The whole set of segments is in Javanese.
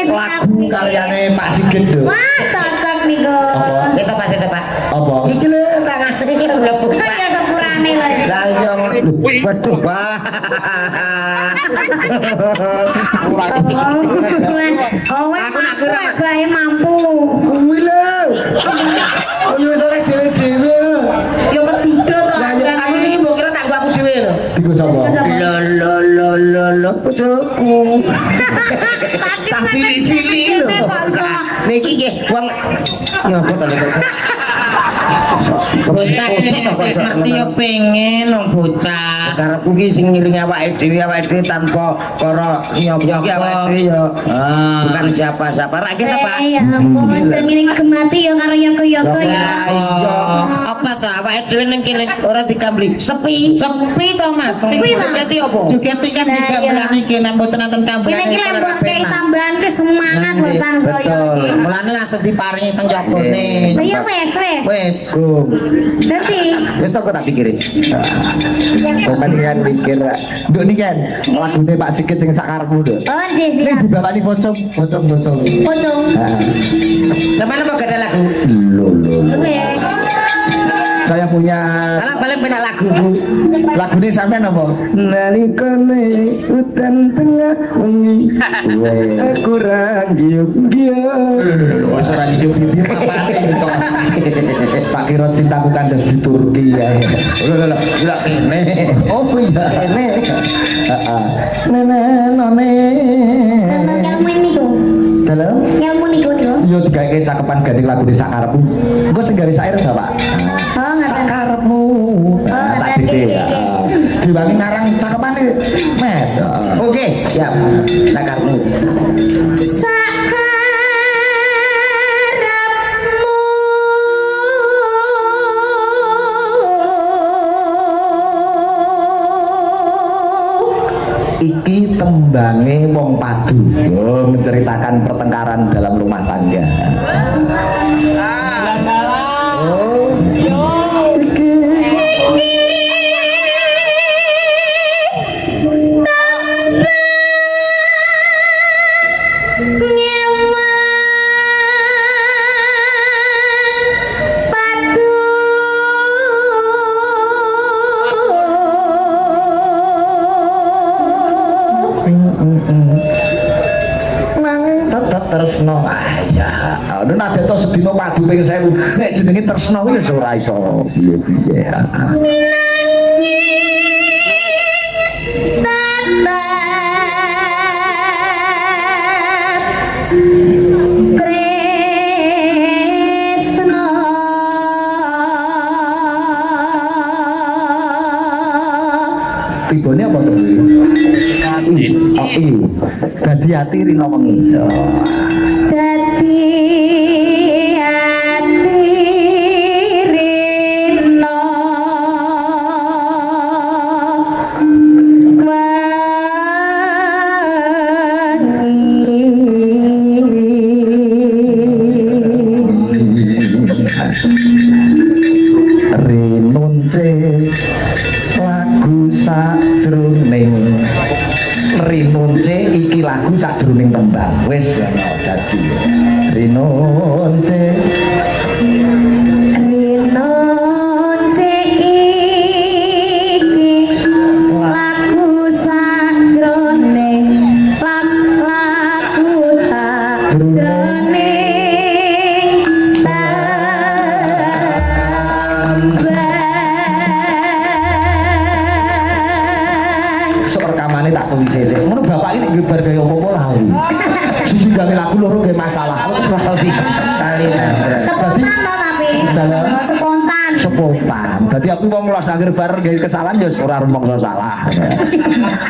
lagu karyane Pak Sigit lho. Wah, cocok niku. Seta Pak. Apa? Iki lho tangane mlebu. Ya sepurane lho. Lah yo waduh wah. Oh, aku bae mampu. Kuwi lho. Yo sore dhewe-dhewe. Yo medhidho to. Lah yo aku iki mbok kira tak aku dhewe lho. Iku sapa? Lo bojoku. Tak cilik-cilik lho. Niki nggih wong ya apa to lho. Bocah mati yo pengen wong bocah. Karepku ki sing ngiringi awake dhewe tanpa karo nyop-nyop awake dhewe yo. Bukan siapa-siapa ra kita Pak. Ya ampun, sing ngiring gemati yo karo yoga-yoga ya. Iya. Apa to awake dhewe ning kene ora dikambli. Sepi to Mas. Sepi apa? Jogeti kan digamblani kene mboten enten Kene iki kamblane. lembur kei tambahan ke semangat lho sang saya. Betul. Mulane langsung diparingi teng jabone. Lah iya wes. Wes, Dadi wis tak pikirin. Pemandingan mikir. Nduk niki kan lagune Pak Sigit sing sak karepmu lho. oh nggih Ini siap. dibawani pocong. Pocong. Nah, Sampeyan apa gak ada lagu? lho. Oke. Saya punya Malah paling penak laguku. lagune sampean apa? Nalikane udan tengah wengi aku ra giyok-giyok. Wis ora dicobi papane to. Tak kira cintaku kandas di Turki ya. Lho gila kene. Oh iya. Kene. Heeh. Nene. Ilmu niku. Halo. Ilmu niku. Yo digawe cakepan gandeng lagu sak karepmu. Engko sing gawe sair ta, Pak? Oh, Sak ngaten. karepmu. Nah, tak ngaten. dike ya. Diwangi ngarang cakepane met. Oke, siap. Sakarmu. Iki tembange wong padu. Oh, menceritakan pertengkaran dalam rumah tangga. Oh, Nanging tetep tresno. Ah ya, ono nate to sedina padu ping 1000. Nek jenenge tresno kuwi ya ora iso piye-piye. Tibone apa to? Oh iya. Dadi ati rino wengi. Rinunce lagu sajroning Rinunce iki lagu sajroning tembang wis ya dadi Rinunce serekamane tak tulis sik ngono bapak iki nek bar kaya apa lali siji gawe lagu loro gawe masalah lali Spontan to tapi. Dalam. Spontan. spontan dadi aku wong los akhir bareng gawe kesalahan ya ora rumangsa salah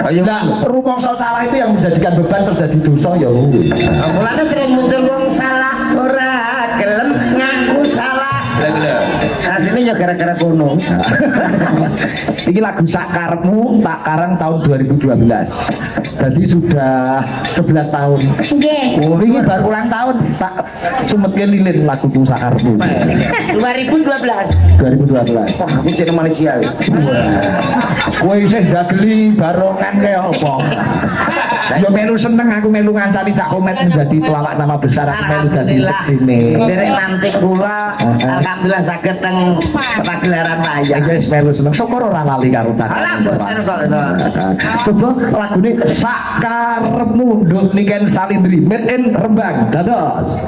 ayo. nah rumangsa salah itu yang menjadikan beban terus jadi dosa ya kuwi Mulane terus muncul wong salah ora gelem ngaku salah. Lah asline ya gara-gara kono. Ini lagu Sakarepmu tak karang tahun 2012. Jadi sudah 11 tahun. Nggih. Oh, ini baru ulang tahun. Tak sumetke lilin lagu ku Sakarepmu. 2012. 2012. Wah, aku jeneng Malaysia. Kowe isih gak geli barongan kaya apa? Yo melu seneng aku melu ngancani Cak Komet menjadi pelawak nama besar aku melu dadi Alhamdulillah. sini. Derek nanti kula alhamdulillah saged teng pagelaran wayang. Wis melu seneng syukur ora lali karo Cak. Alah boten kok itu. Coba lagune sakarepmu nduk niken Salindri made in Rembang. Dados.